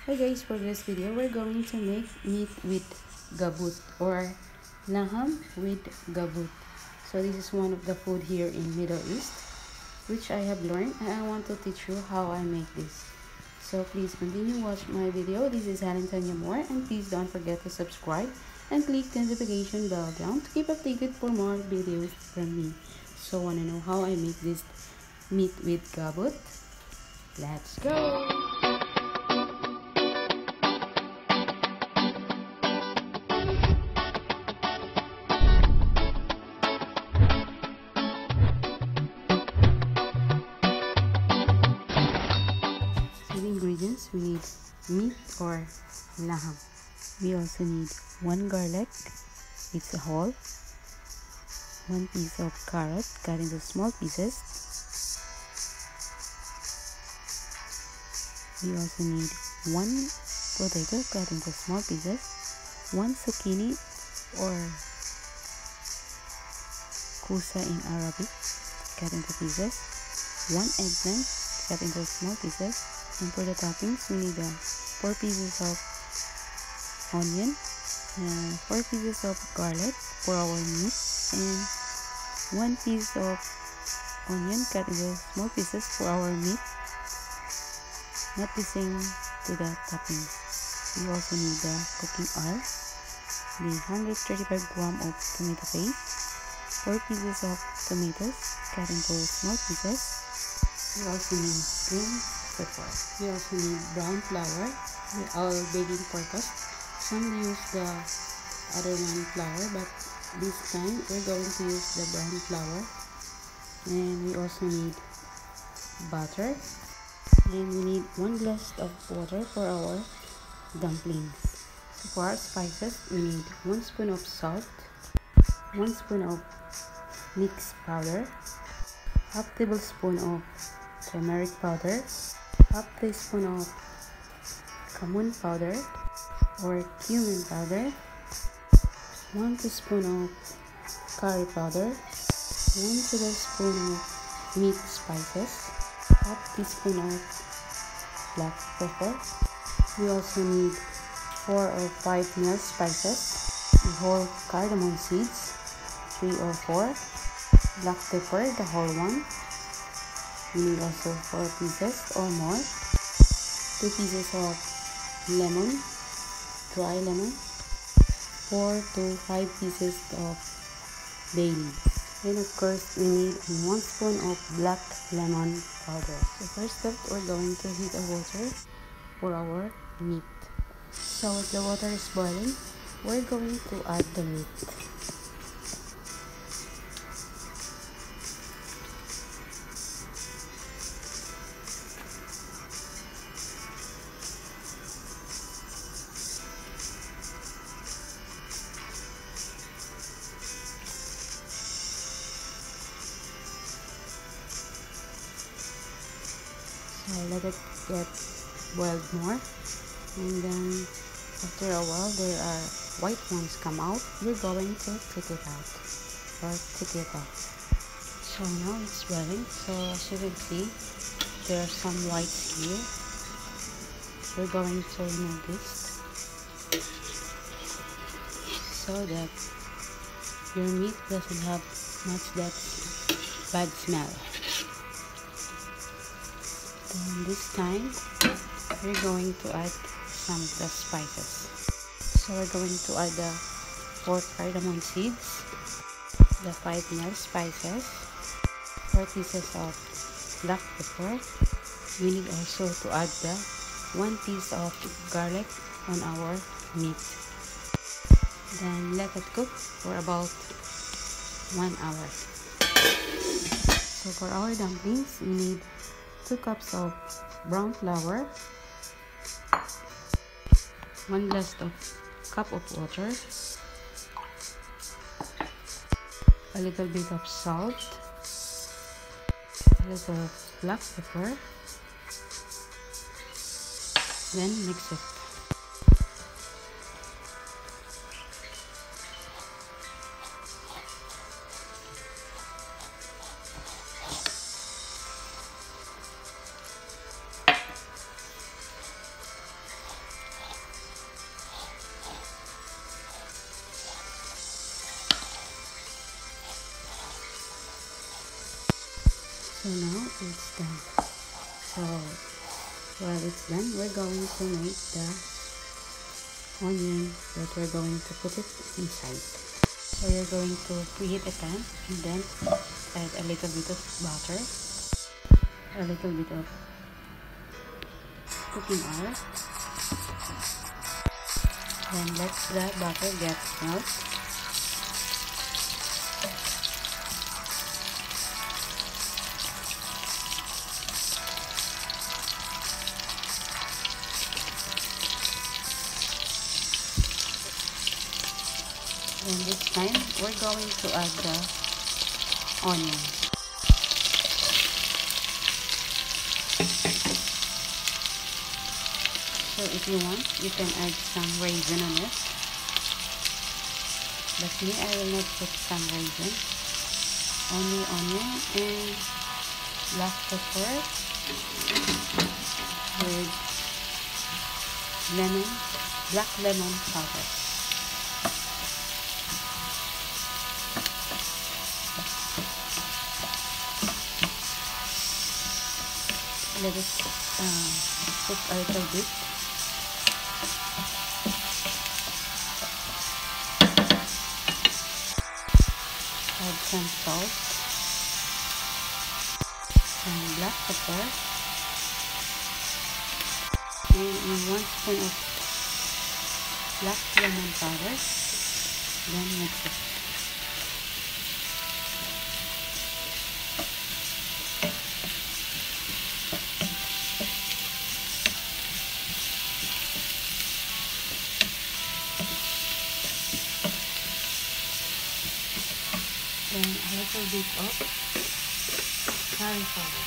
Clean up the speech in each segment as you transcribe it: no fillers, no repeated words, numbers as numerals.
Hi guys, for this video we're going to make meat with gabout or laham with gabout. So this is one of the food here in Middle East which I have learned, and I want to teach you how I make this. So please continue watch my video. This is Helen Tanya Moore, and please don't forget to subscribe and click the notification bell down to keep updated for more videos from me. So wanna know how I make this meat with gabout? Let's go! Ingredients: we need meat or laham. We also need 1 garlic, it's a whole, 1 piece of carrot cut into small pieces. We also need 1 potato cut into small pieces, 1 zucchini or kusa in Arabic cut into pieces, 1 eggplant cut into small pieces. And for the toppings, we need 4 pieces of onion, 4 pieces of garlic for our meat, and 1 piece of onion cut into small pieces for our meat, not the same to the toppings. We also need the cooking oil, the 135 gram of tomato paste, 4 pieces of tomatoes cut into small pieces. We also need green pepper. We also need brown flour, our baking purpose. Some use the other one flour, but this time we're going to use the brown flour. And we also need butter, and we need 1 glass of water for our dumplings. So for our spices, we need 1 spoon of salt, 1 spoon of mixed powder, half tablespoon of turmeric powder, half teaspoon of camoun powder or cumin powder, 1 teaspoon of curry powder, 1 tablespoon of meat spices, half teaspoon of black pepper. We also need 4 or 5 meal spices, the whole cardamoun seeds, 3 or 4, black pepper, the whole one. We need also 4 pieces or more, 2 pieces of lemon, dry lemon, 4 to 5 pieces of bay leaves. And of course, we need 1 spoon of black lemon powder. So first up, we're going to heat the water for our meat. So as the water is boiling, we're going to add the meat. So let it get boiled more, and then after a while there are white ones come out. We're going to take it out or take it off. So now it's boiling, so as you can see there are some whites here. We're going to remove this so that your meat doesn't have much that bad smell. And this time we're going to add some of the spices. So we're going to add the 4 cardamom seeds, the 5 meal spices, 4 pieces of black pepper. We need also to add the 1 piece of garlic on our meat. Then let it cook for about 1 hour. So for our dumplings, we need 2 cups of brown flour, 1 glass of cup of water, a little bit of salt, a little black pepper, then mix it. So now it's done. So while it's done, we're going to make the onion that we're going to put it inside. So we're going to preheat a pan and then add a little bit of butter, a little bit of cooking oil, then let the butter get melt. And this time, we're going to add the onion. So if you want, you can add some raisin on it. But me, I will not put some raisin. Only onion and black pepper with lemon, black lemon powder. Let it cook a little bit. Add some salt, some black pepper, and 1 spoon of black lemon powder. Then mix it. Then a little bit of curry powder.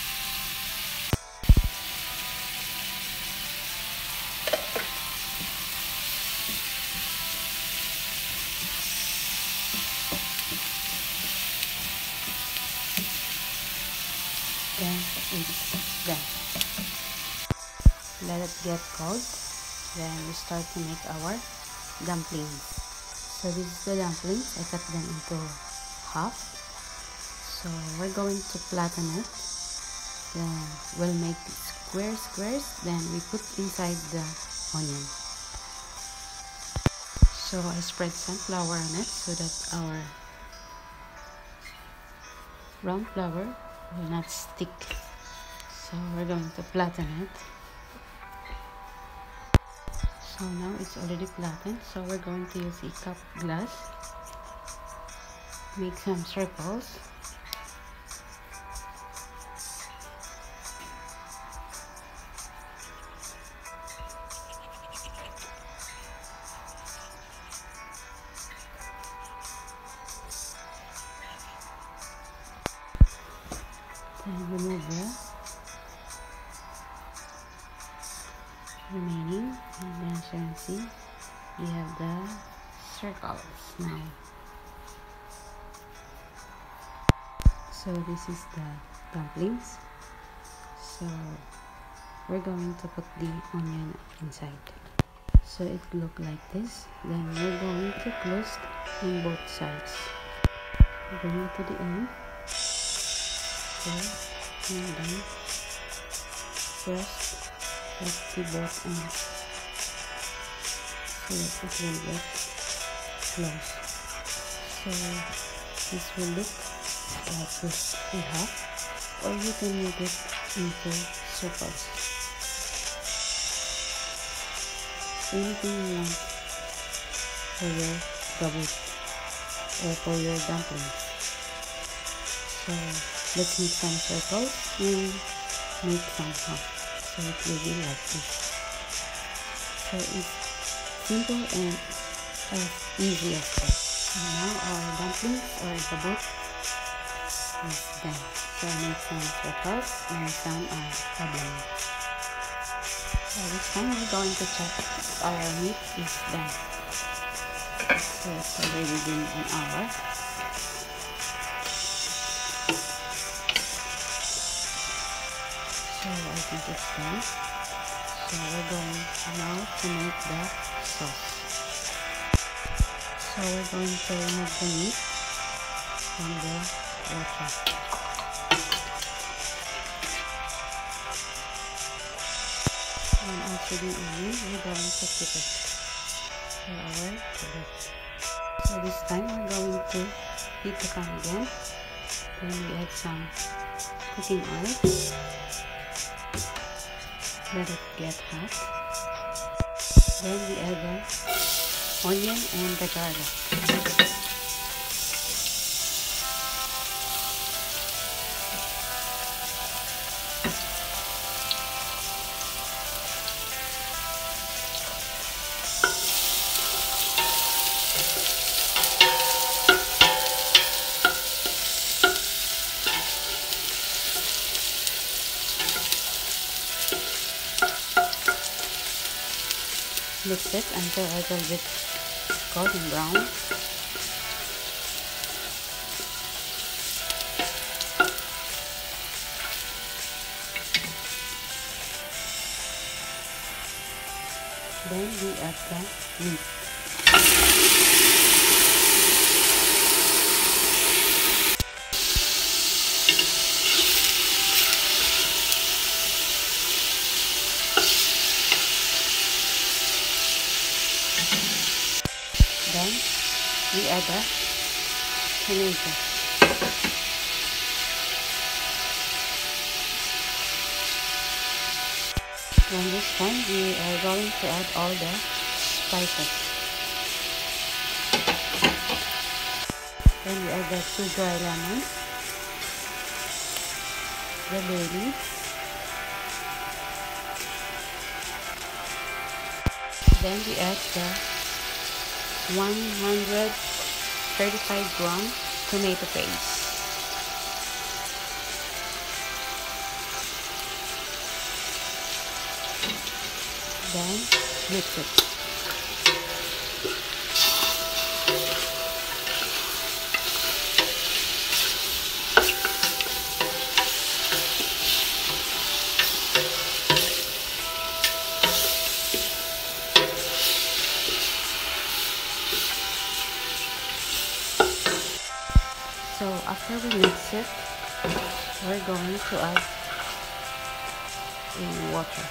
Then it's done. Let it get cold. Then we start to make our dumplings. So this is the dumplings. I cut them into half. So we're going to flatten it. Then we'll make squares. Then we put inside the onion. So I spread some flour on it so that our round flour will not stick. So we're going to flatten it. So now it's already flattened. So we're going to use a cup glass. Make some circles. Then remove the remaining, and then as you can see, we have the circles now. So this is the dumplings. So we're going to put the onion inside. So it look like this. Then we're going to close in both sides. Bring it to the end. Okay, and then press the both ends so that it will get close. So this will look like this in half, or you can make it into circles. Anything you want for your gabout or for your dumplings. So let's make some circles and make some half. So it will be like this. So it's simple and as easy as that. So now our dumplings or gabout is done. So I make some circles and some oblong. So this time we're going to check our meat is done. So it's already been an hour. So I think it's done. So we're going now to make the sauce. So we're going to remove the meat from the water. chili onion, we're going to keep it for our cabbage. So this time we're going to heat the pan again. Then we add some cooking oil. Let it get hot. Then we add the onion and the garlic. Mix it until a little bit golden brown. Then we add the meat. Then we add the tomato. And this time we are going to add all the spices. Then we add the 2 dry lemons, the bay leaf, then we add the 135 gram tomato paste. Then mix it. So after we mix it, we're going to add water.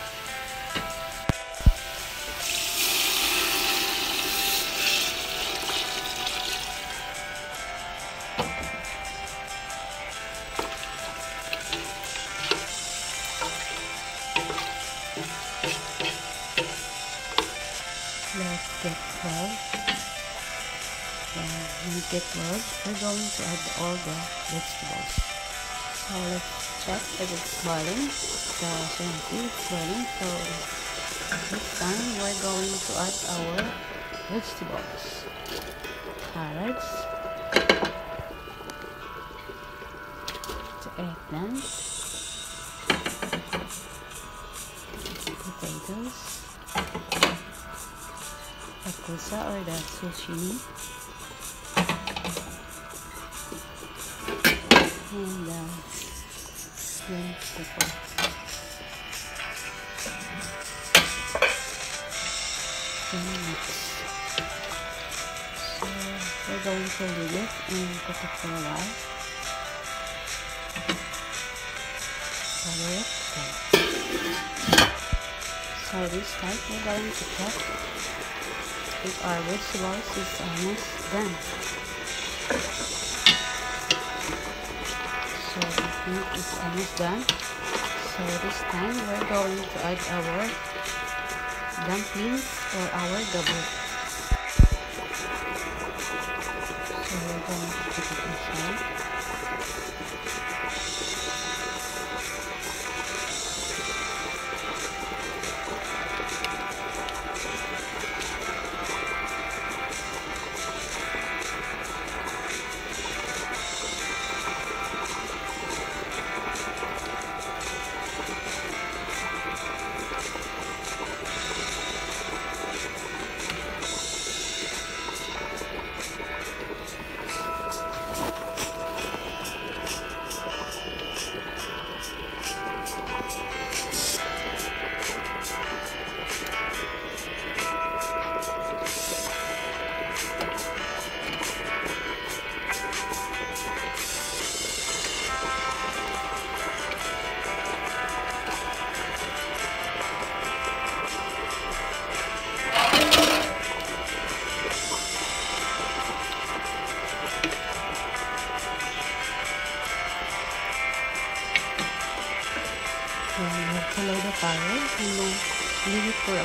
Let's get cloves. When it gets boiled, we're going to add all the vegetables. So let's check if it's boiling. So as you can see, it's boiling. So this time we're going to add our vegetables. Carrots, the eggplant, potatoes, the kusa or the zucchini, and the green pepper. Then mix. So we're going to leave it and cook it for a while. Cover it. So this time we're going to check if our vegetables is almost done. So the meat is almost done. So this time we're going to add our dumplings or our gabout. So we're going to put it inside.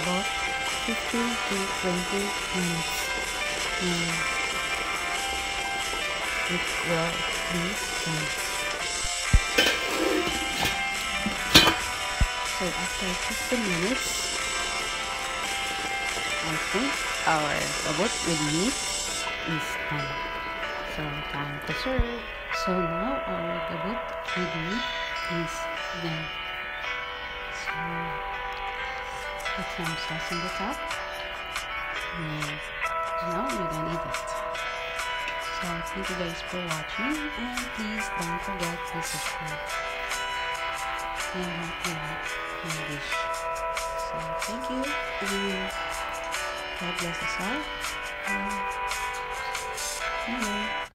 about 15 to 20 minutes. And it will be done. So after 15 minutes, I think our gabout with meat is done. So time to serve. So now our gabout with meat is done. So put some sauce on the top. And now we're gonna eat it. So thank you guys for watching, and please don't forget to subscribe and help me out my dish. So thank you, and God bless us all. Bye.